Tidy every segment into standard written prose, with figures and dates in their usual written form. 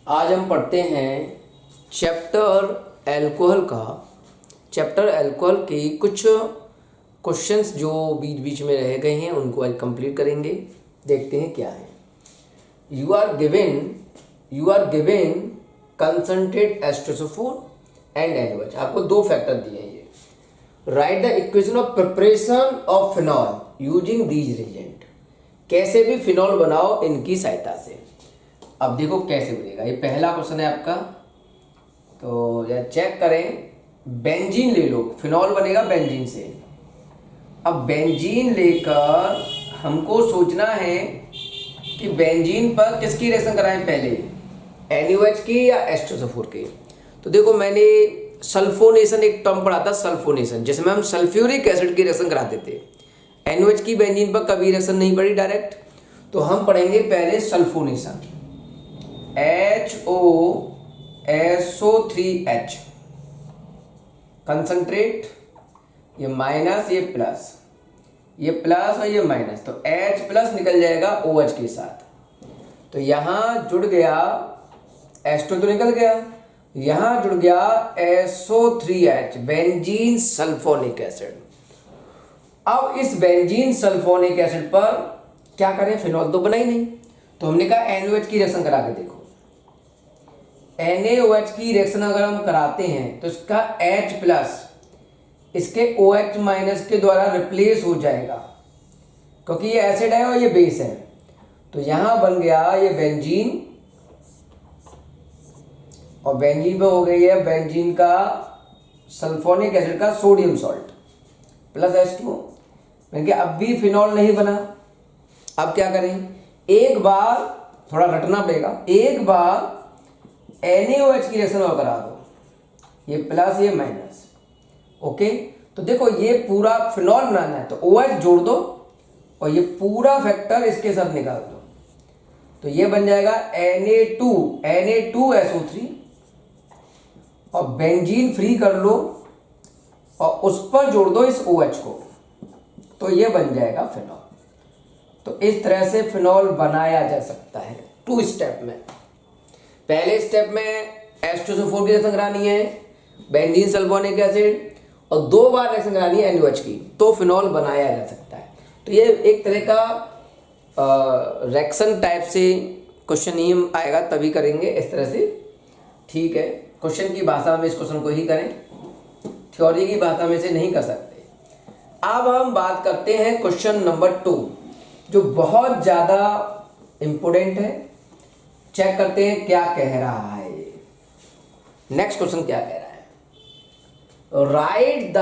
आज हम पढ़ते हैं चैप्टर अल्कोहल का। चैप्टर अल्कोहल के कुछ क्वेश्चंस जो बीच बीच में रह गए हैं उनको आज कंप्लीट करेंगे। देखते हैं क्या है। You are given concentrate H2SO4 and NaOH। आपको दो फैक्टर दिए हैं। ये write the equation of preparation of phenol using these reagent. कैसे भी फिनॉल बनाओ इनकी सहायता से। अब देखो कैसे बनेगा। ये पहला क्वेश्चन है आपका, तो या चेक करें। बेंजीन ले लो, फिनॉल बनेगा बेंजीन से। अब बेंजीन लेकर हमको सोचना है कि बेंजीन पर किसकी रिएक्शन कराएं, पहले NaOH की या H2SO4 की। तो देखो मैंने सल्फोनेशन एक टर्म पढ़ा था, सल्फोनेशन, जिसमें हम सल्फ्यूरिक एसिड की रिएक्शन कराते थे। NaOH की बेंजीन पर कभी रिएक्शन नहीं पड़ी डायरेक्ट, तो हम पढ़ेंगे पहले सल्फोनेशन। HOSO3H कंसंट्रेट, ये माइनस ये प्लस, ये प्लस और ये माइनस, तो H प्लस निकल जाएगा OH के साथ। तो यहाँ जुड़ गया H2 तो निकल गया, यहाँ जुड़ गया SO3H बेंजीन सल्फोनिक एसिड। अब इस बेंजीन सल्फोनिक एसिड पर क्या करें, फिनॉल तो बना ही नहीं, तो हमने कहा NaOH की रिएक्शन करा के देखो। NaOH की रिएक्शन अगर हम कराते हैं तो इसका H प्लस इसके OH माइनस के द्वारा रिप्लेस हो जाएगा, क्योंकि ये एसिड है और ये बेस है। तो यहां बन गया ये बेंजीन, और बेंजीन पे हो गई है बेंजीन का सल्फोनिक एसिड का सोडियम सॉल्ट प्लस H2। क्योंकि अब भी फिनॉल नहीं बना। अब क्या करें, एक बार थोड़ा रटना पड़ेगा, एक बार NaOH की रिएक्शन और करा दो, ये प्लस ये माइनस। ओके, तो देखो ये पूरा फिनॉल बनाना है तो OH जोड़ दो और ये पूरा फैक्टर इसके साथ निकाल दो, तो ये बन जाएगा Na2SO3 और बेंजीन फ्री कर लो और उस पर जोड़ दो इस OH को, तो ये बन जाएगा फिनॉल। तो इस तरह से फिनॉल बनाया जा सकता है 2 स्टेप में। पहले स्टेप में H2SO4 की रिएक्शन करानी है बेंजीन सल्फोनिक एसिड, और 2 बार रिएक्शन करानी है NaOH की, तो फिनॉल बनाया जा सकता है। तो ये एक तरह का रिएक्शन टाइप से क्वेश्चन ही आएगा, तभी करेंगे इस तरह से। ठीक है, क्वेश्चन की भाषा में इस क्वेश्चन को ही करें, थ्योरी की भाषा में से नहीं कर सकते। अब हम बात करते हैं क्वेश्चन नंबर 2, जो बहुत ज़्यादा इम्पोर्टेंट है। चेक करते हैं क्या कह रहा है। नेक्स्ट क्वेश्चन क्या कह रहा है, write the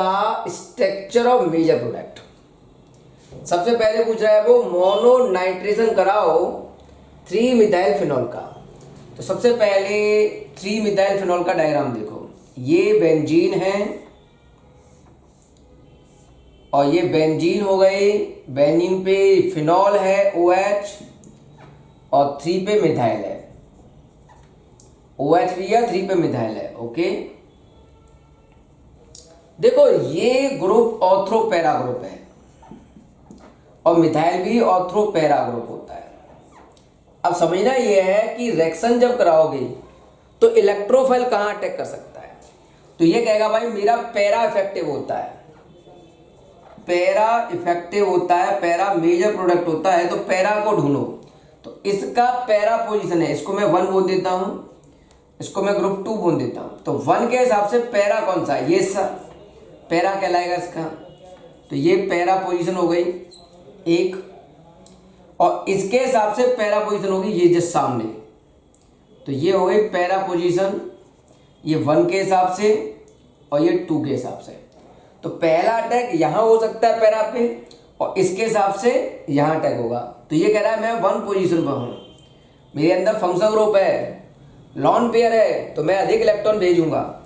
structure of major product. सबसे पहले पूछ रहा है वो मोनो नाइट्रेशन कराओ 3 मिथाइल फिनॉल का। तो सबसे पहले 3 मिथाइल फिनॉल का डायग्राम देखो। ये बेंजीन है और ये बेंजीन हो गई, बेंजीन पे फिनॉल है OH और 3 पे मिथाइल है, OH भी है 3 पे मिथाइल है। ओके, देखो ये ग्रुप ऑर्थो पैरा ग्रुप है और मिथाइल भी ऑर्थो पैरा ग्रुप होता है। अब समझना ये है कि रिएक्शन जब कराओगे तो इलेक्ट्रोफाइल कहाँ अटैक कर सकता है, तो ये कहेगा भाई मेरा पैरा इफेक्टिव होता है, पैरा इफेक्टिव होता है, पैरा मेजर प्रोडक्ट होता है, तो पैरा को ढूंढो। तो इसका पैरा पोजीशन है, इसको मैं 1 बोल देता हूं, इसको मैं ग्रुप 2 बोल देता हूं। तो 1 के हिसाब से पैरा कौन सा है, ये पैरा कहलाएगा इसका। तो ये पैरा पोजीशन हो गई एक, और इसके हिसाब से पैरा पोजीशन होगी ये जिस सामने, तो ये हो गई पैरा पोजीशन, ये 1 के हिसाब से और ये 2 के हिसाब से। तो पहला अटैक यहाँ हो सकता है पैरा पे, और इसके हिसाब से यहाँ अटैक होगा। तो ये कह रहा है मैं 1 पोजीशन पर हूँ, मेरे अंदर फंक्शनल ग्रुप है, लॉन पेयर है, तो मैं अधिक इलेक्ट्रॉन भेजूंगा,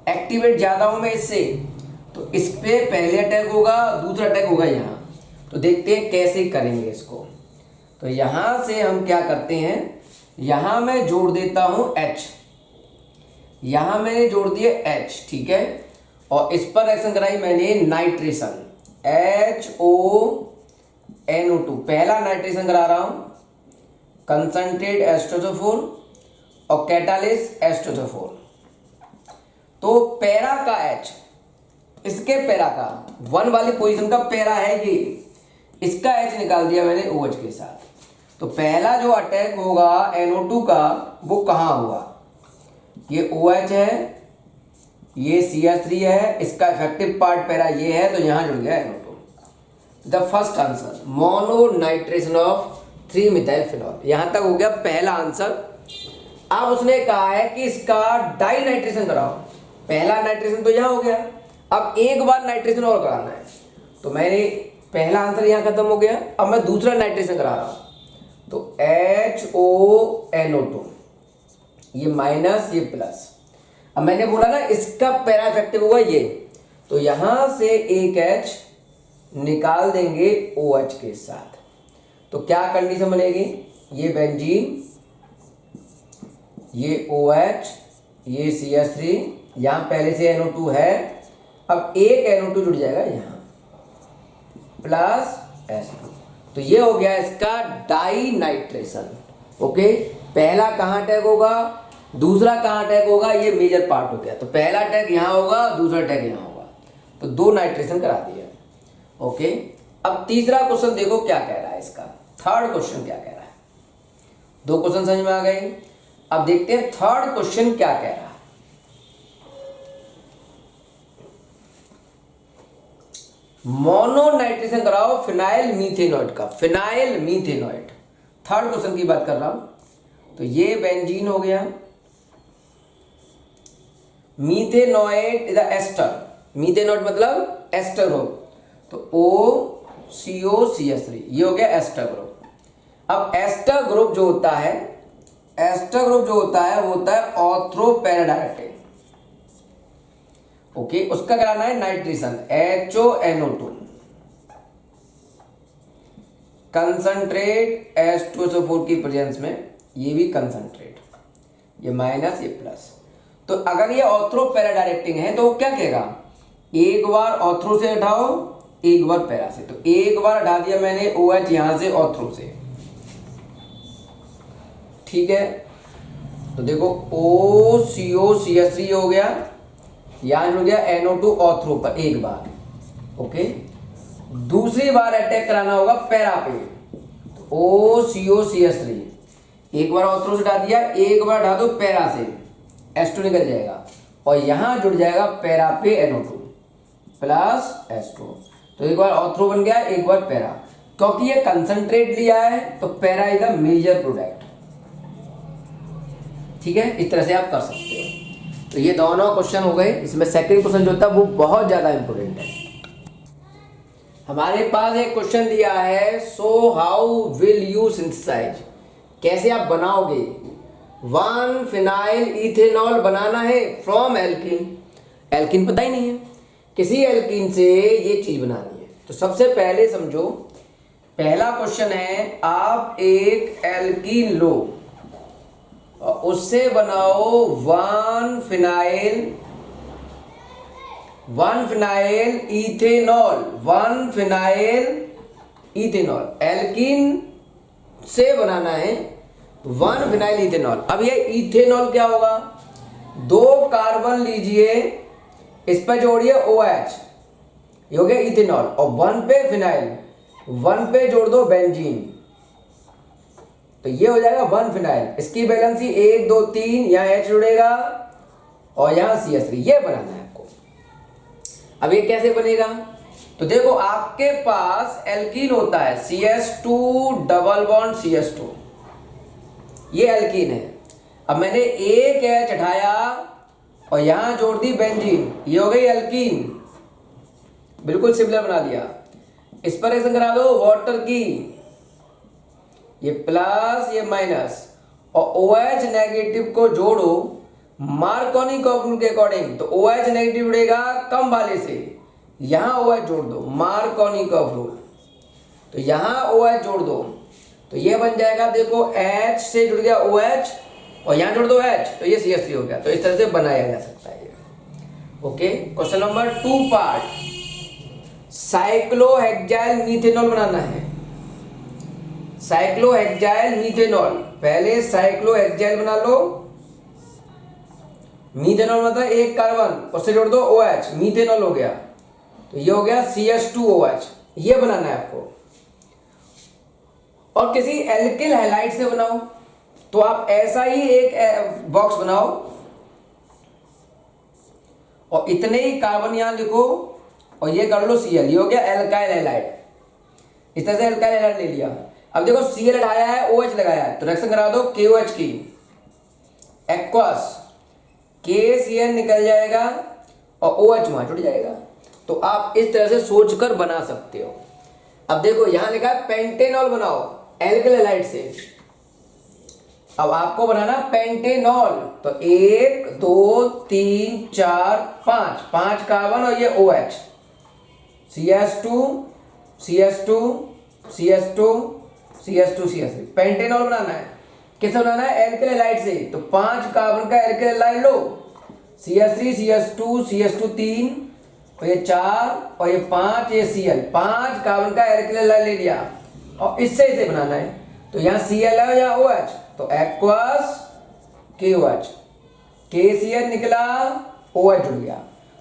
एक्टिवेट ज़्यादा हूँ मैं इससे, तो इस पे पहले अटैक होगा, दूसरा अटैक होगा यहाँ। तो देखते हैं कैसे करेंगे इसको। तो यहाँ से हम क्या करते हैं, यहाँ मैं जोड़ देता हूँ H, यहाँ मैंने जोड़ दिया H, ठीक है, और इस पर रिएक्शन कराई मैंने नाइट्रेशन HONO2, पहला नाइट्रेशन करा रहा हूँ, कंसंट्रेट H2SO4, और कैटालिस H2SO4। तो पैरा का H, इसके पैरा का 1 वाली पोजीशन का पैरा है ये, इसका H निकाल दिया मैंने OH के साथ। तो पहला जो अटैक होगा NO2 का वो कहाँ हुआ, ये OH है, ये CH3 है, इसका इफेक्टिव पार्ट पैरा ये है, तो यहां जुड़ गया NO2। The first answer mono nitration of three methyl phenol, यहां तक हो गया पहला आंसर। अब उसने कहा है कि इसका डाई नाइट्रेशन कराओ, पहला नाइट्रेशन तो यहां हो गया, अब एक बार नाइट्रेशन और कराना है। तो मैंने पहला आंसर यहां खत्म हो गया, अब मैं दूसरा नाइट्रेशन करा रहा हूं। तो HONO2, ये माइनस ये प्लस। अब मैंने बोला ना इसका पैरा इफेक्टिव हुआ ये, तो यहां से एक H निकाल देंगे OH के साथ। तो क्या कंडीशन बनेगी, ये बेंजीन, ये OH, ये CH3, यहां पहले से NO2 है, अब एक NO2 जुड़ जाएगा यहां प्लस H2, तो ये हो गया इसका डाई नाइट्रेशन। ओके, पहला कहां अटैक होगा, दूसरा कहां अटैक होगा, ये मेजर पार्ट हो गया। तो पहला अटैक यहां होगा, दूसरा अटैक यहां होगा, तो 2 नाइट्रेशन करा दिया। ओके, अब तीसरा क्वेश्चन देखो क्या कह रहा है इसका, थर्ड क्वेश्चन क्या कह रहा है। 2 क्वेश्चन समझ में आ गए, अब देखते हैं थर्ड क्वेश्चन क्या कह रहा है। मोनो नाइट्रेशन कराओ फिनाइल मीथेनॉइड का, फिनाइल मीथेनॉइड, थर्ड क्वेश्चन की बात कर रहा हूं। तो ये बेंजीन हो गया, मीथेनॉइड इज एस्टर, मीथेनॉइड मतलब एस्टर ग्रुप, तो OCOCH3, ये हो गया एस्टर ग्रुप। अब एस्टर ग्रुप जो होता है, एस्टर ग्रुप जो होता है वो होता है ऑर्थ्रोपैराडायरेक्टिक। ओके, उसका कराना है नाइट्रेशन HONO2, कंसंट्रेट H2SO4 की प्रेजेंस में, ये भी कंसंट्रेट, ये माइनस ये प्लस। तो अगर ये ऑर्थ्रोपैराडायरेक्टिंग है तो वो क्या कहेगा, एक बार ऑर्थ्रो से हटाओ, एक बार पैरा से। तो एक बार हटा दिया मैंने OH यहां से ऑर्थ्रो से, ठीक है। तो देखो OCOCH3 हो गया, यहां जुड़ गया NO2 ऑर्थ्रो पर एक बार। ओके, दूसरी बार अटैक कराना होगा पैरा पे, तो OCOCH3, एक बार ऑर्थ्रो से हटा दिया, एक बार हटा दो पैरा से, H2 निकल जाएगा, और यहां जुड़ जाएगा पैरा पे NO2 प्लस H2। तो एक बार ऑर्थ्रो बन गया, एक बार पैरा, क्योंकि ये कंसंट्रेट लिया है तो para is the major product. ठीक है, इस तरह से आप कर सकते हो। तो ये दोनों क्वेश्चन हो गए, इसमें सेकंड क्वेश्चन जो था वो बहुत ज्यादा इंपॉर्टेंट है। हमारे पास एक क्वेश्चन दिया है, so how will you synthesize, कैसे आप बनाओगे 1-फिनाइल इथेनॉल बनाना है फ्रॉम एल्कीन। एल्कीन पता ही नहीं है, किसी एल्कीन से ये चीज बनानी है। तो सबसे पहले समझो, पहला क्वेश्चन है, आप एक एल्कीन लो और उससे बनाओ 1-फिनाइल इथेनॉल, 1-फिनाइल इथेनॉल, एल्कीन से बनाना है 1-फिनाइल इथेनॉल। अब ये इथेनॉल क्या होगा, 2 कार्बन लीजिए, इस पर जोड़िए OH, ये हो गया इथेनॉल, और 1 पे फिनाइल, 1 पे जोड़ दो बेंजीन, तो ये हो जाएगा 1-फिनाइल। इसकी वैलेंसी 1 2 3, यहां H जुड़ेगा और यहां CH3, ये बनाना है आपको। अब ये कैसे बनेगा, तो देखो आपके पास एल्कीन होता है CH2 डबल बॉन्ड CH2, ये एल्कीन है। अब मैंने एक H हटाया और यहां जोड़ दी बेंजीन, ये हो गई एल्कीन, बिल्कुल सिमिलर बना दिया। इस पर रिएक्शन करा दो वाटर की, ये प्लस ये माइनस, और OH नेगेटिव को जोड़ो मार्कोनी रूल के अकॉर्डिंग, तो OH नेगेटिव जुड़ेगा कम वाले से, यहां OH जोड़ दो मार्कोनी रूल, तो यहां OH जोड़ दो, तो ये बन जाएगा, देखो H से जुड़ गया OH और यहां जोड़ दो H, तो ये CH3 हो गया। तो इस तरह से बनाया जा सकता है ये। Okay, question number 2 part, cyclohexyl methanol बनाना है, साइक्लोहेक्साइल मीथेनॉल, पहले साइक्लोहेक्साइल बना लो मीथेनॉल मतलब एक कार्बन उससे जोड़ दो OH, मीथेनॉल हो गया। तो ये हो गया CH2OH, ये बनाना है आपको। और किसी एल्किल हैलाइड से बनाओ तो आप ऐसा ही एक बॉक्स बनाओ और इतने ही कार्बन यहां लिखो और ये कर लो Cl, ये हो गया एल्काइल हैलाइड। इस तरह से एल्काइल हैलाइड ले लिया। अब देखो Cl हटाया है, OH लगाया है, तो रिएक्शन करा दो KOH की, एक्वस, KCl निकल जाएगा और OH वहां जुड़ जाएगा। तो आप इस तरह से सोचकर बना सकते हो। अब देखो यहां लिखा है पेंटेनॉल बनाओ एल्काइल हैलाइड से। अब आपको बनाना पेंटेनॉल, तो 1 2 3 4 5 कार्बन और ये OH, CH2 CH2 CH2 CH2 CH3, pentanol बनाना है। किससे बनाना है? एल्काइल हैलाइड से। तो 5 कार्बन का एल्काइल हैलाइड लो, CH3 CH2 CH2 3 और ये 4 और ये 5, ये Cl, 5 कार्बन का एल्काइल हैलाइड ले लिया और इससे इसे बनाना है। तो यहाँ Cl है यहाँ OH, तो एक्वस KOH, KCl निकला, OH जुड़ गया।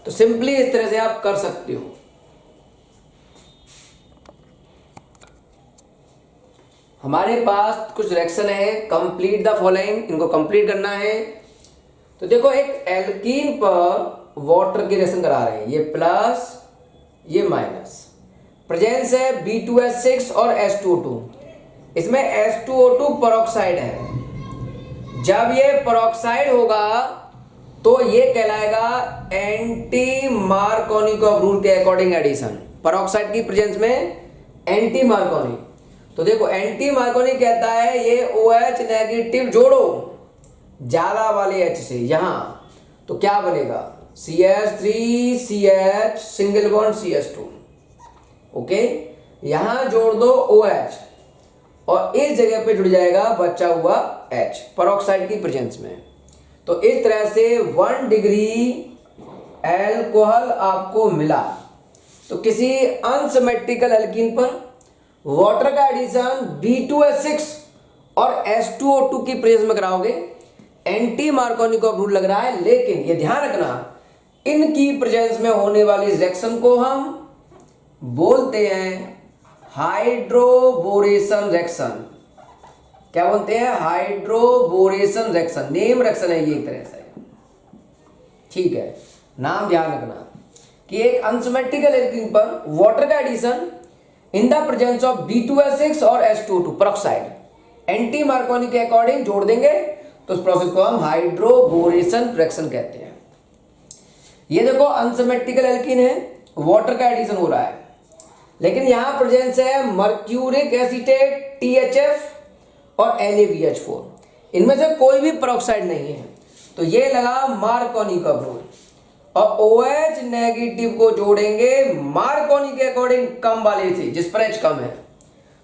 तो सिंपली इस तरह से आप कर सकते हो। हमारे पास कुछ रिएक्शन है, कंप्लीट द फॉलोइंग, इनको कंप्लीट करना है। तो देखो एक एल्कीन पर वाटर की रिएक्शन करा रहे हैं, ये प्लस ये माइनस, प्रेजेंस है B2H6 और H2O2। इसमें H2O2 पेरोक्साइड है। जब ये पेरोक्साइड होगा तो ये कहलाएगा एंटी मार्कोनिकॉफ रूल के अकॉर्डिंग एडिशन। पेरोक्साइड की प्रेजेंस में एंटी मार्कोनी। तो देखो एंटी मार्कोनी कहता है ये OH नेगेटिव जोड़ो ज्यादा वाले H से यहां, तो क्या बनेगा? CH3CH single bond CH2, okay. यहां जोड़ दो OH और इस जगह पे जुड़ जाएगा बचा हुआ H पेरोक्साइड की प्रेजेंस में। तो इस तरह से 1 डिग्री अल्कोहल आपको मिला। तो किसी अनसिमेट्रिकल एल्कीन पर वाटर का एडिशन B2H6 और H2O2 की प्रेजेंस में कराओगे, एंटी मार्कोनिकॉफ रूल लग रहा है। लेकिन ये ध्यान रखना, इनकी प्रेजेंस में होने वाली रिएक्शन को हम बोलते हैं हाइड्रोबोरेशन रिएक्शन। क्या बोलते हैं? Hydroboration reaction. नेम रिएक्शन है ये एक तरह से, ठीक है। नाम ध्यान रखना कि एक अनसिमेट्रिकल एल्कीन पर वाटर का addition in the presence of B2H6 और H2O2 पेरोक्साइड, एंटी मार्कोनी के अकॉर्डिंग जोड़ देंगे तो उस प्रोसेस को हम हाइड्रोबोरेशन रिएक्शन कहते हैं। ये देखो अनसिमेट्रिकल एल्कीन है, वाटर का एडिशन हो रहा है, लेकिन यहां प्रेजेंस है मर्क्यूरिक एसीटेट THF और NaBH4। इनमें से कोई भी पेरोक्साइड नहीं है, तो ये लगा मार्कोनिकॉफ रूल। और OH नेगेटिव को जोड़ेंगे मार्कोनी के अकॉर्डिंग कम वाले से, जिस पर H कम है।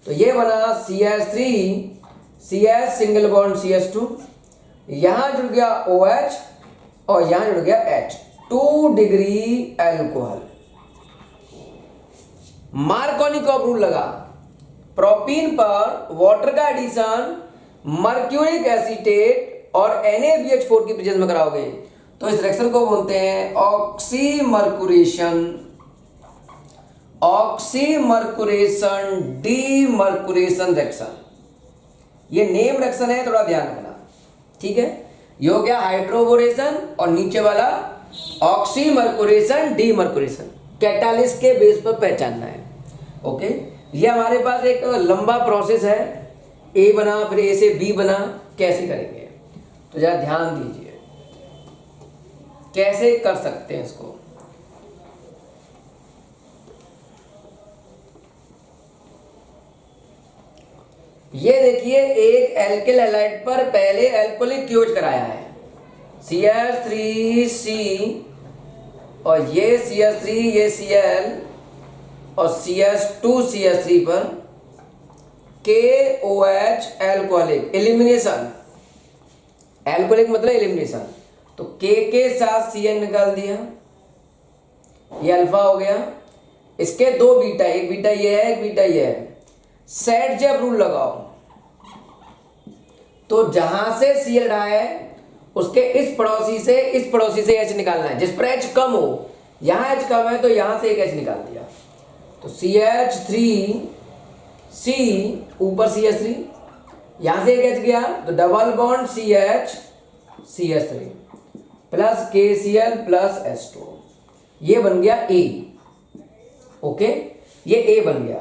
तो ये बना CH3CH सिंगल बॉन्ड CH2, यहां जुड़ गया OH और यहां जुड़ गया H, 2 degree alcohol. Markovnikov rule लगा, प्रोपीन पर वाटर का एडिशन मर्क्यूरिक एसीटेट और NaBH4 की प्रेजेंस में कराओगे तो इस रिएक्शन को बोलते हैं ऑक्सीमर्क्यूरेशन, ऑक्सीमर्क्यूरेशन डीमर्क्यूरेशन रिएक्शन। ये नेम रिएक्शन है, थोड़ा ध्यान रखना, ठीक है। ये हो गया हाइड्रोबोरेशन और नीचे वाला ऑक्सीमर्क्यूरेशन डीमर्क्यूरेशन, कैटालिस्ट के बेस पर पहचानना है, ओके। ये हमारे पास एक लंबा प्रोसेस है, A बना फिर A से B बना, कैसे करेंगे तो जरा ध्यान दीजिए कैसे कर सकते हैं इसको। ये देखिए एक एल्किल हैलाइड पर पहले अल्कोहलिक यूज कराया है, CH3C और ये CH3 ये Cl और CH2CH3 पर KOH एल्कोहलिक एलिमिनेशन, एल्कोहलिक मतलब एलिमिनेशन। तो K के साथ Cl निकाल दिया, ये अल्फा हो गया। इसके 2 बीटा, एक बीटा ये है एक बीटा ये है। सेट जब रूल लगाओ तो जहां से Cl रहा है उसके इस पड़ोसी से H निकालना है। जिस पर H कम हो, यहाँ H कम है तो यहाँ से एक H निकाल दिया, तो CH3 C ऊपर CH3, यहाँ से एक H गया तो double bond CH3 plus KCl plus H2, ये बन गया A। ओके, ये A बन गया।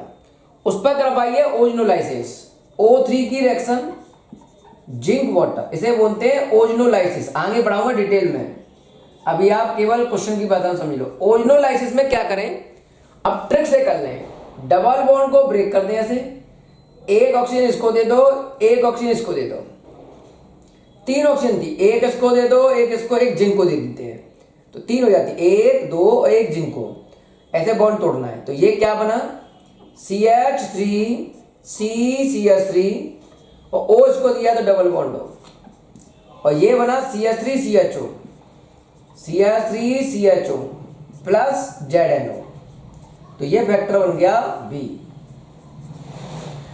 उस पर करवाइए ओजोनोलाइसिस, O3 की रिएक्शन जिंक वाटर, इसे बोलते हैं ओजोनोलाइसिस। आगे बढ़ाऊंगा डिटेल में, अभी आप केवल क्वेश्चन की बात समझ लो। ओजोनोलाइसिस में क्या करें, अब ट्रिक से कर लें। डबल बॉन्ड को ब्रेक कर दें ऐसे, एक ऑक्सीजन इसको दे दो, एक ऑक्सीजन इसको दे दो, 3 ऑक्सीजन थी, एक इसको दे दो, एक इसको, एक जिंक को दे देते हैं, तो 3 हो जाती, 1 2 1 जिंक को, ऐसे बॉन्ड तोड़ना है। तो ये क्या बना, CH3 CH3 और O इसको दिया तो डबल बॉन्ड हो, और ये बना CH3CHO प्लस ZNO, तो ये फैक्टर बन गया B।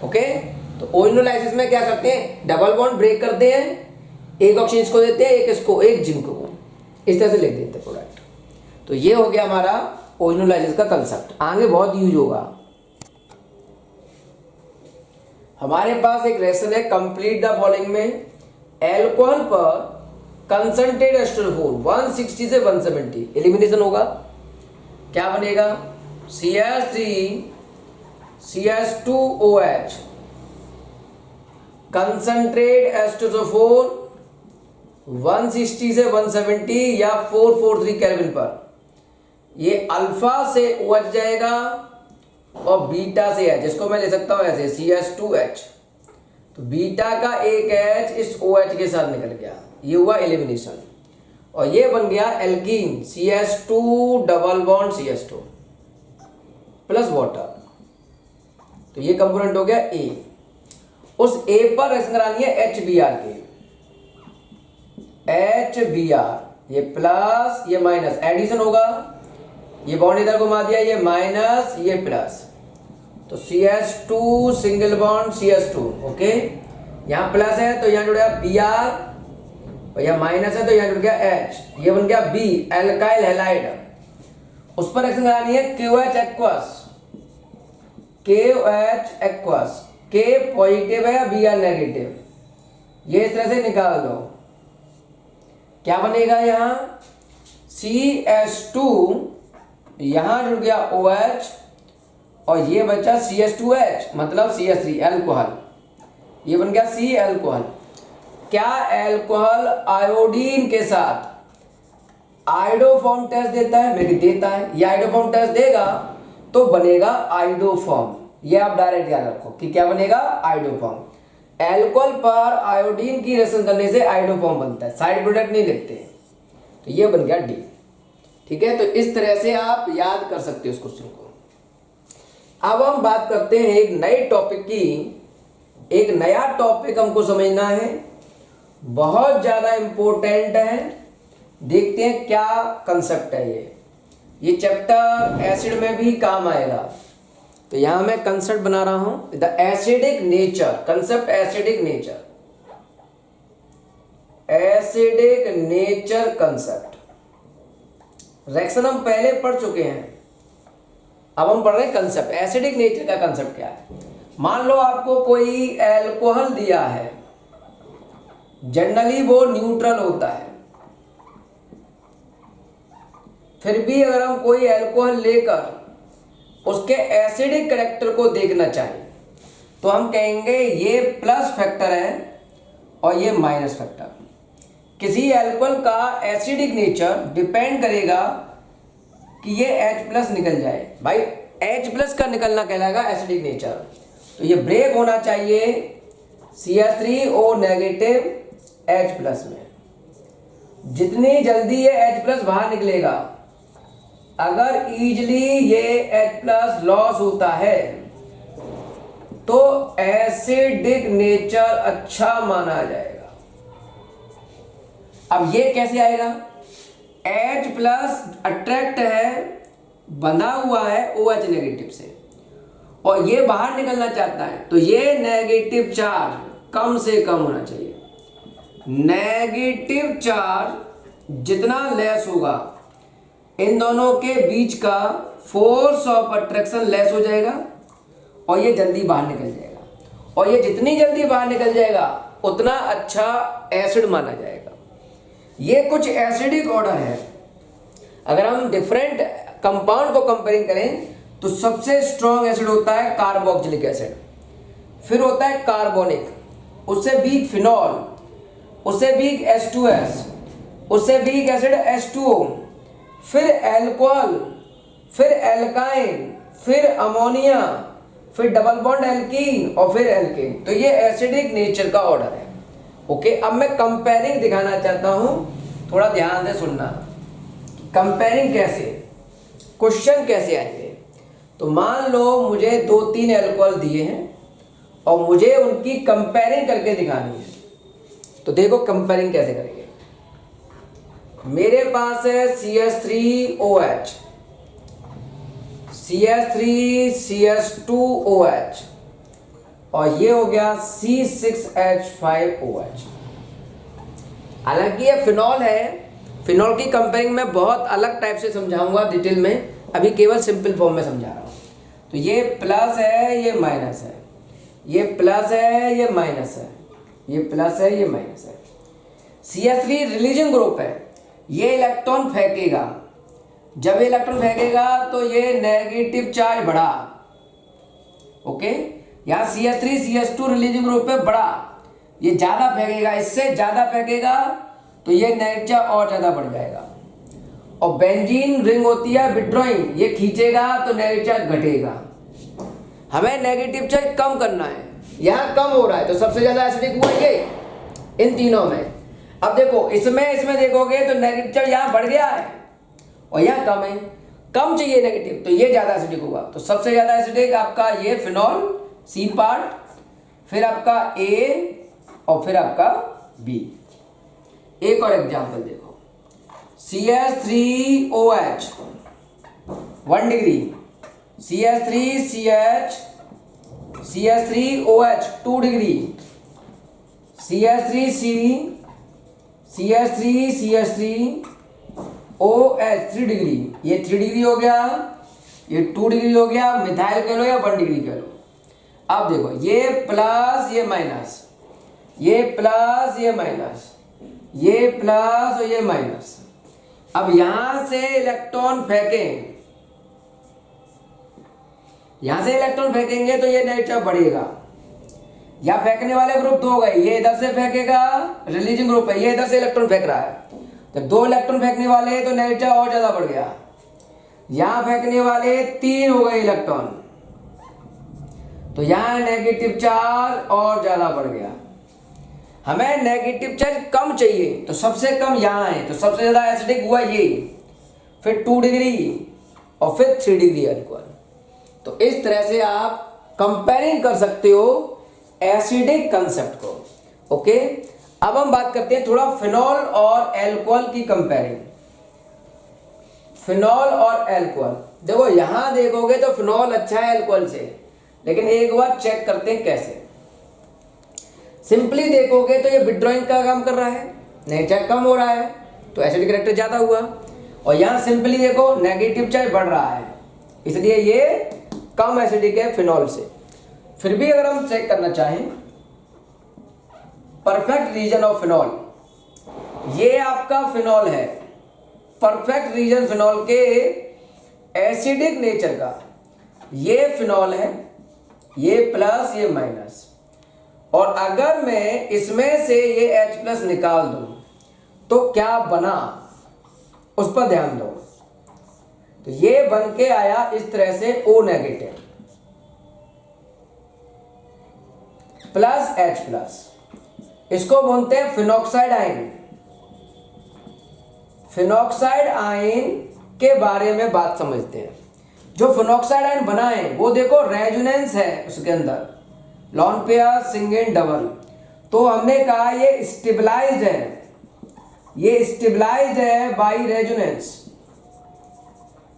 ओके, तो ओजोनोलाइसिस में क्या करते हैं, डबल बॉन्ड ब्रेक करते हैं, एक ऑक्सीजन इसको देते हैं, एक इसको, एक जिंक को, इस तरह से लिख देते हैं प्रोडक्ट। तो ये हो गया हमारा ओजोनोलाइसिस का कंसेप्ट, आगे बहुत यूज होगा। हमारे पास एक रिएक्शन है कंप्लीट द फॉलोइंग में, एल्कोहल पर कंसंट्रेट एस्टर 160 से 170, एलिमिनेशन होगा, क्या बनेगा, CH3 CH2OH कंसंट्रेट एस्टोसोफोर 160 से 170 या 443 केल्विन पर, ये अल्फा से OH जाएगा और बीटा से है, जिसको मैं ले सकता हूं ऐसे CH2H, तो बीटा का एक H इस OH के साथ निकल गया, ये हुआ एलिमिनेशन, और ये बन गया alkene CH2 double bond CH2 plus water, तो ये कंपोनेंट हो गया A। उस A पर रिएक्शन करानी है HBr के, HBr, ये प्लस ये माइनस, एडिशन होगा, ये बॉन्ड इधर घुमा दिया, ये माइनस ये प्लस, तो CH2 single bond CH2, okay, यहाँ प्लस है तो यहाँ जुड़ गया Br, और यहाँ माइनस है तो यहाँ जुड़ गया H, ये बन गया B एल्काइल हैलाइड। उस पर रिएक्शन करानी है KOH aqueous, KOH aqueous, K positive है या Br नेगेटिव, ये इस तरह से निकाल दो, क्या बनेगा, यहाँ CH2, यहां जुड़ गया OH, और ये बचा CH2H मतलब CH3 एल्कोहल, ये बन गया C एल्कोहल। क्या एल्कोहल आयोडीन के साथ आइडोफॉर्म टेस्ट देता है, मेरी देता है, ये आइडोफॉर्म टेस्ट देगा तो बनेगा आइडोफॉर्म, ये आप डायरेक्ट याद रखो कि क्या बनेगा, आइडोफॉर्म। एल्कोहल पर आयोडीन की रिएक्शन करने से आइडोफॉर्म बनता है, साइड प्रोडक्ट नहीं लिखते, तो ये बन गया D। ठीक है, तो इस तरह से आप याद कर सकते हो इस क्वेश्चन को। अब हम बात करते हैं एक नए टॉपिक की, एक नया टॉपिक हमको समझना है, बहुत ज्यादा इंपॉर्टेंट है, देखते हैं क्या कंसेप्ट है। ये चैप्टर एसिड में भी काम आएगा, तो यहां मैं कंसेप्ट बना रहा हूं, the acidic nature, concept acidic nature, acidic nature concept. Reaction हम पहले पढ़ चुके हैं, अब हम पढ़ रहे हैं कंसेप्ट, एसिडिक नेचर का कंसेप्ट क्या है। मान लो आपको कोई एल्कोहल दिया है, जनरली वो न्यूट्रल होता है, फिर भी अगर हम कोई एल्कोहल लेकर उसके एसिडिक कैरेक्टर को देखना चाहें तो हम कहेंगे ये प्लस फैक्टर है और ये माइनस फैक्टर। किसी एल्कोहल का एसिडिक नेचर डिपेंड करेगा कि ये H प्लस निकल जाए, भाई H प्लस का निकलना कहलाएगा एसिडिक नेचर, तो ये ब्रेक होना चाहिए CH3O नेगेटिव H प्लस में। जितनी जल्दी ये H प्लस बाहर निकलेगा, अगर इजीली ये H प्लस लॉस होता है तो एसिडिक नेचर अच्छा माना जाएगा। अब ये कैसे आएगा, H प्लस अट्रैक्ट है, बंधा हुआ है OH नेगेटिव से, और ये बाहर निकलना चाहता है, तो ये नेगेटिव चार्ज कम से कम होना चाहिए। नेगेटिव चार्ज जितना लेस होगा इन दोनों के बीच का फोर्स ऑफ अट्रैक्शन लेस हो जाएगा और ये जल्दी बाहर निकल जाएगा, और ये जितनी जल्दी बाहर निकल जाएगा उतना अच्छा एसिड माना जाएगा। ये कुछ एसिडिक ऑर्डर है। अगर हम डिफरेंट कंपाउंड को कंपेयरिंग करें तो सबसे स्ट्रॉन्ग एसिड होता है कार्बोक्सिलिक एसिड, फिर होता है कार्बोनिक, उससे वीक फिनॉल, उससे वीक H2S, उससे वीक एसिड H2O, फिर एल्कोहल, फिर एल्काइन, फिर अमोनिया, फिर डबल बॉन्ड एल्कीन और फिर एल्केन। तो ये एसिडिक नेचर का ऑर्डर है। ओके, अब मैं कंपेयरिंग दिखाना चाहता हूं, थोड़ा ध्यान से सुनना। कंपेयरिंग कैसे, क्वेश्चन कैसे आएंगे। तो मान लो मुझे 2-3 एल्कोहल दिए हैं और मुझे उनकी कंपेयरिंग करके दिखानी है। तो देखो कंपेयरिंग कैसे करेंगे। मेरे पास है CH3OH, CH3CH2OH और ये हो गया C6H5OH। हालांकि ये फिनॉल है, फिनॉल की कंपेयरिंग में बहुत अलग टाइप से समझाऊंगा डिटेल में, अभी केवल सिंपल फॉर्म में समझा रहा हूँ। तो ये प्लस है, ये माइनस है, ये प्लस है, ये माइनस है, ये प्लस है, ये माइनस है। CH3 रिलीजन ग्रुप है, ये इलेक्ट्रॉन फेंकेगा, जब इलेक्ट्रॉन फेंकेगा तो ये नेगेटिव चार्ज बढ़ा। ओके, यहाँ CH3 CH2 रिलीजन ग्रुप पे बढ़ा, ये ज्यादा फेंकेगा, इससे ज्यादा फेंकेगा तो ये नेगेटिव चार्ज और ज्यादा बढ़ जाएगा। और बेंजीन रिंग होती है विड्रॉइंग, ये खींचेगा तो नेगेटिव चार्ज घटेगा। हमें नेगेटिव चार्ज कम करना है, यहाँ कम हो रहा है तो सबसे ज्यादा एसिडिक हुआ ये इन तीनों में। अब देखो इसमें देखोगे तो नेगेटिव चार्ज यहाँ बढ़ गया है और यहाँ कम है, कम चाहिए नेगेटिव, तो ये ज्यादा एसिडिक होगा। तो सबसे ज्यादा एसिडिक आपका ये फिनॉल सी पार्ट, फिर आपका A और फिर आपका B। एक और एग्जांपल देखो, CH3OH 1 degree, CH3OH 2 degree, CH3OH 3 degree, ये 3 डिग्री हो गया, ये 2 डिग्री हो गया। मिथाइल कह लो या 1 डिग्री कह लो। अब देखो ये प्लस ये माइनस, ये प्लस ये माइनस, ये प्लस और ये माइनस। अब यहां से इलेक्ट्रॉन फेंकें, यहां से इलेक्ट्रॉन फेंकेंगे तो ये नेगेटिव चार्ज बढ़ेगा। या फेंकने वाले ग्रुप 2 हो गए, ये इधर से फेंकेगा, रिलीजिंग ग्रुप है, ये इधर से इलेक्ट्रॉन फेंक रहा है। जब 2 इलेक्ट्रॉन फेंकने वाले तो नेगेटिव चार्ज और ज्यादा बढ़ गया। यहां फेंकने वाले 3 हो गए इलेक्ट्रॉन, तो यहां नेगेटिव चार्ज और ज्यादा बढ़ गया। हमें नेगेटिव चार्ज कम चाहिए तो सबसे कम यहाँ है, तो सबसे ज्यादा एसिडिक हुआ ये, फिर 2 डिग्री और फिर 3 डिग्री अल्कोहल। तो इस तरह से आप कंपेयरिंग कर सकते हो एसिडिक कंसेप्ट को। ओके, अब हम बात करते हैं थोड़ा फिनॉल और एल्कोहल की कंपेयरिंग। फिनॉल और एल्कोहल, देखो यहां देखोगे तो फिनॉल अच्छा है एल्कोहल से, लेकिन एक बार चेक करते हैं कैसे। सिंपली देखोगे तो ये विड्रॉइंग का काम कर रहा है, नेगेटिव चार्ज कम हो रहा है तो एसिडिक कैरेक्टर ज्यादा हुआ। और यहां सिंपली देखो नेगेटिव चार्ज बढ़ रहा है, इसलिए ये कम एसिडिक है फिनॉल से। फिर भी अगर हम चेक करना चाहें परफेक्ट रीजन ऑफ फिनॉल, ये आपका फिनॉल है, परफेक्ट रीजन फिनॉल के एसिडिक नेचर का, ये फिनॉल है, ये प्लस ये माइनस। और अगर मैं इसमें से ये H+ निकाल दूं तो क्या बना, उस पर ध्यान दो। तो ये बन के आया इस तरह से O नेगेटिव प्लस H+, इसको बोलते हैं फिनॉक्साइड आयन। फिनॉक्साइड आयन के बारे में बात समझते हैं। जो फिनॉक्साइड आयन बना है वो देखो रेजोनेंस है उसके अंदर, लॉन पेयर सिंगल डबल। तो हमने कहा ये स्टेबलाइज्ड है, ये स्टेबलाइज्ड है बाय रेजोनेंस,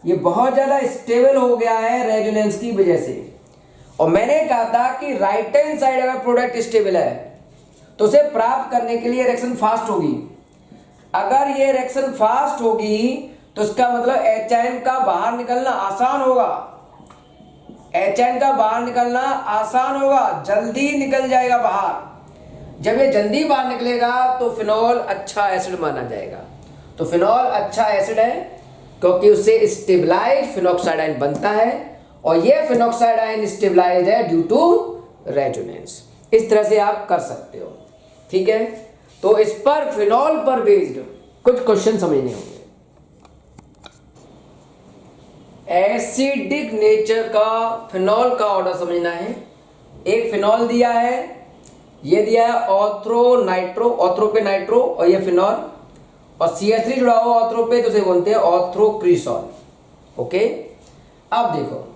ये बहुत ज्यादा स्टेबल हो गया है रेजोनेंस की वजह से। और मैंने कहा था कि राइट हैंड साइड अगर प्रोडक्ट स्टेबल है तो उसे प्राप्त करने के लिए रिएक्शन फास्ट होगी। अगर ये रिएक्शन फास्ट होगी तो इसका मतलब HN का बाहर निकलना आसान होगा। HN का बाहर निकलना आसान होगा, जल्दी निकल जाएगा बाहर। जब ये जल्दी बाहर निकलेगा तो फिनॉल अच्छा एसिड माना जाएगा। तो फिनॉल अच्छा एसिड है क्योंकि उससे स्टेबलाइज्ड फिनॉक्साइड आयन बनता है और ये फिनॉक्साइड आयन स्टेबलाइज्ड है ड्यू टू रेजोनेंस। इस तरह से आप कर सकते हो, ठीक है। तो इस पर फिनॉल पर बेस्ड कुछ क्वेश्चन समझने होंगे। एसिडिक नेचर का फिनॉल का ऑर्डर समझना है। एक फिनॉल दिया है, ये दिया है ऑर्थ्रो नाइट्रो, ऑर्थ्रो पे नाइट्रो और ये फिनॉल, और CH3 जुड़ा हुआ ऑर्थ्रो पे तो उसे बोलते हैं ऑर्थ्रोक्रिसॉल। ओके, अब देखो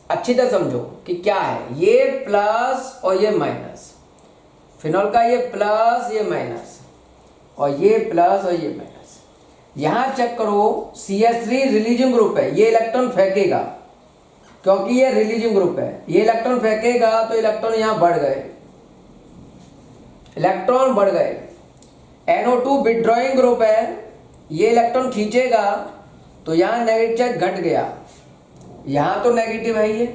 अच्छी तरह समझो कि क्या है। ये प्लस और ये माइनस, फिनॉल का ये प्लस ये माइनस और ये प्लस और ये माइनस। यहां चेक करो CH3 रिलीजिंग ग्रुप है, ये इलेक्ट्रॉन फेंकेगा क्योंकि ये रिलीजिंग ग्रुप है। ये इलेक्ट्रॉन फेंकेगा तो इलेक्ट्रॉन यहां बढ़ गए, इलेक्ट्रॉन बढ़ गए। NO2 विथड्रॉइंग ग्रुप है, ये इलेक्ट्रॉन खींचेगा तो यहां नेगेटिव चार्ज घट गया, यहां तो नेगेटिव है ये।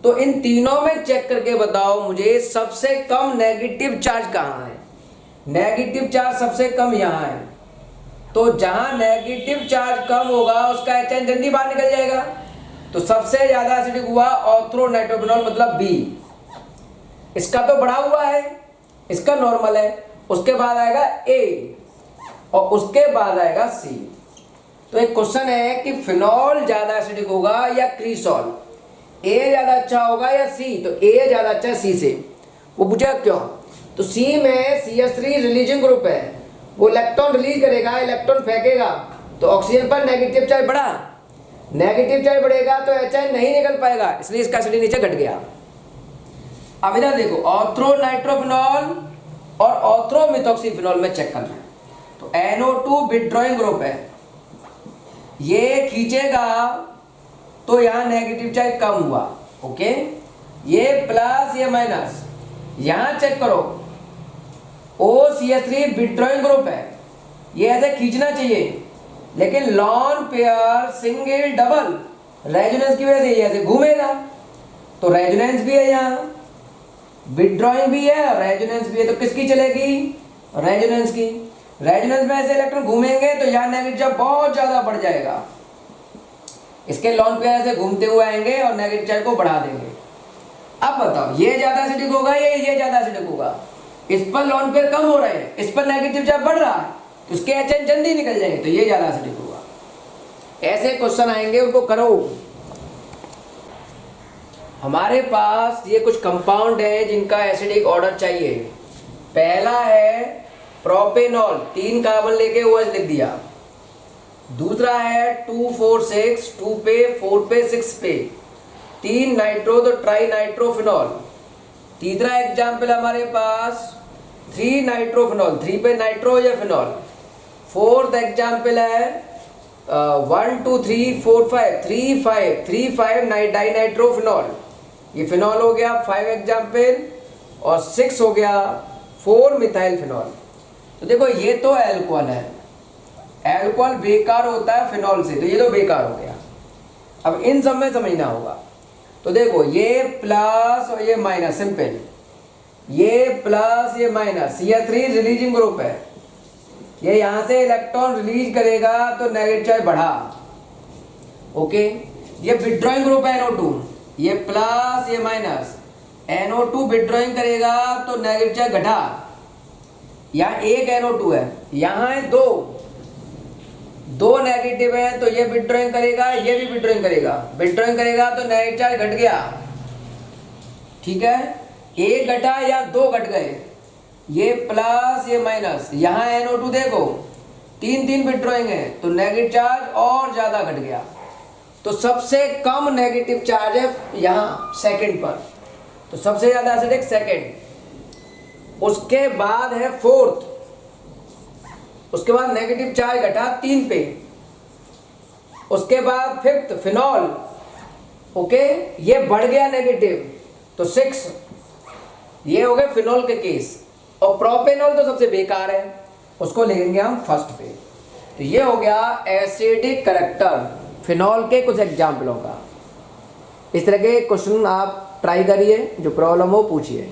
तो इन तीनों में चेक करके बताओ मुझे सबसे कम नेगेटिव चार्ज कहां है। नेगेटिव चार्ज सबसे कम यहां है, तो जहां नेगेटिव चार्ज कम होगा उसका HN जल्दी बाहर निकल जाएगा। तो सबसे ज्यादा एसिडिक हुआ ऑर्थ्रो नाइट्रोफिनॉल मतलब B। इसका तो बढ़ा हुआ है, इसका नॉर्मल है, उसके बाद आएगा A और उसके बाद आएगा C। तो एक क्वेश्चन है कि फिनॉल ज्यादा एसिडिक होगा या क्रीसॉल, A ज्यादा अच्छा होगा या C। तो A ज्यादा अच्छा है C से। वो पूछा क्यों, तो C में CH3 रिलीजिंग ग्रुप है, वो इलेक्ट्रॉन रिलीज करेगा, इलेक्ट्रॉन फेंकेगा तो ऑक्सीजन पर नेगेटिव चार्ज बढ़ा, नेगेटिव चार्ज बढ़ेगा तो HN नहीं निकल पाएगा, इसलिए इसका एसिडिक नीचे घट गया। अब इधर देखो ऑर्थ्रो नाइट्रोफिनॉल और ऑर्थ्रो मिथॉक्सीफिनॉल में चेक करना है। तो NO2 विथड्रॉइंग ग्रुप है, ये खींचेगा तो यहां नेगेटिव चार्ज कम हुआ। ओके, ये प्लस ये माइनस। यहां चेक करो OCH3 विथड्रॉइंग ग्रुप है, ये ऐसे खींचना चाहिए लेकिन lone pair single double resonance की वजह से ये ऐसे घूमेगा। तो रेजोनेंस भी है, यहाँ विथड्रॉइंग भी है और रेजोनेंस भी है, तो किसकी चलेगी, रेजोनेंस की। रेजोनेंस में ऐसे इलेक्ट्रॉन घूमेंगे तो यहाँ नेगेटिव चार्ज बहुत ज्यादा बढ़ जाएगा, इसके लॉन पेयर से घूमते हुए आएंगे और नेगेटिव चार्ज को बढ़ा देंगे। अब बताओ ये ज्यादा एसिडिक होगा या ये ज्यादा एसिडिक होगा। इस पर लॉन पेयर कम हो रहे हैं, इस पर नेगेटिव चार्ज बढ़ रहा है, तो उसके HN जल्दी निकल जाएंगे, तो ये ज्यादा एसिडिक होगा। ऐसे क्वेश्चन आएंगे, उनको करो। हमारे पास ये कुछ कंपाउंड है जिनका एसिडिक ऑर्डर चाहिए। पहला है प्रोपेनॉल, 3 कार्बन लेके OH लिख दिया। दूसरा है 2,4,6, 2 पे 4 पे 6 पे 3 नाइट्रो तो ट्राई नाइट्रोफिनॉल। तीसरा एग्जाम्पल हमारे पास 3 नाइट्रोफिनॉल, 3 पे नाइट्रो या फिनॉल। फोर्थ एग्जाम्पल है 1 2 3 4 5 3 5 डाई नाइट्रोफिनॉल, ये फिनॉल हो गया 5 एग्जाम्पल, और 6 हो गया 4 मिथाइल फिनॉल। तो देखो ये तो एल्कोहल है, एल्कोहल बेकार होता है फिनॉल से, तो ये तो बेकार हो गया। अब इन सब में समझना होगा। तो देखो ये प्लस और ये माइनस, सिंपल, ये प्लस ये माइनस। CH3 रिलीजिंग ग्रुप है, ये यहां से इलेक्ट्रॉन रिलीज करेगा तो नेगेटिव चार्ज बढ़ा। ओके, ये विथड्रॉइंग ग्रुप है NO2, ये प्लस ये माइनस। NO2 विथड्रॉइंग करेगा तो नेगेटिव चार्ज घटा। यहाँ एक NO2 है, यहाँ है दो नेगेटिव है, तो ये विथड्रॉइंग करेगा, ये भी विथड्रॉइंग करेगा। विथड्रॉइंग करेगा तो नेगेटिव चार्ज घट गया, ठीक है। एक घटा या 2 घट गए, ये प्लस ये माइनस। यहाँ NO2 देखो 3 विथड्रॉइंग है, तो नेगेटिव चार्ज और ज्यादा घट गया। तो सबसे कम नेगेटिव चार्ज है यहाँ सेकंड पर, तो सबसे ज्यादा एसिडिक सेकंड। उसके बाद है फोर्थ, उसके बाद नेगेटिव चार्ज घटा 3 पे। उसके बाद फिफ्थ फिनॉल, ओके, ये बढ़ गया नेगेटिव तो 6। ये हो गए फिनॉल के केस। और प्रोपेनॉल तो सबसे बेकार है, उसको लिखेंगे हम फर्स्ट पे। तो ये हो गया एसिडिक करैक्टर फिनॉल के कुछ एग्जाम्पलों का। इस तरह के क्वेश्चन आप ट्राई करिए, जो प्रॉब्लम हो पूछिए।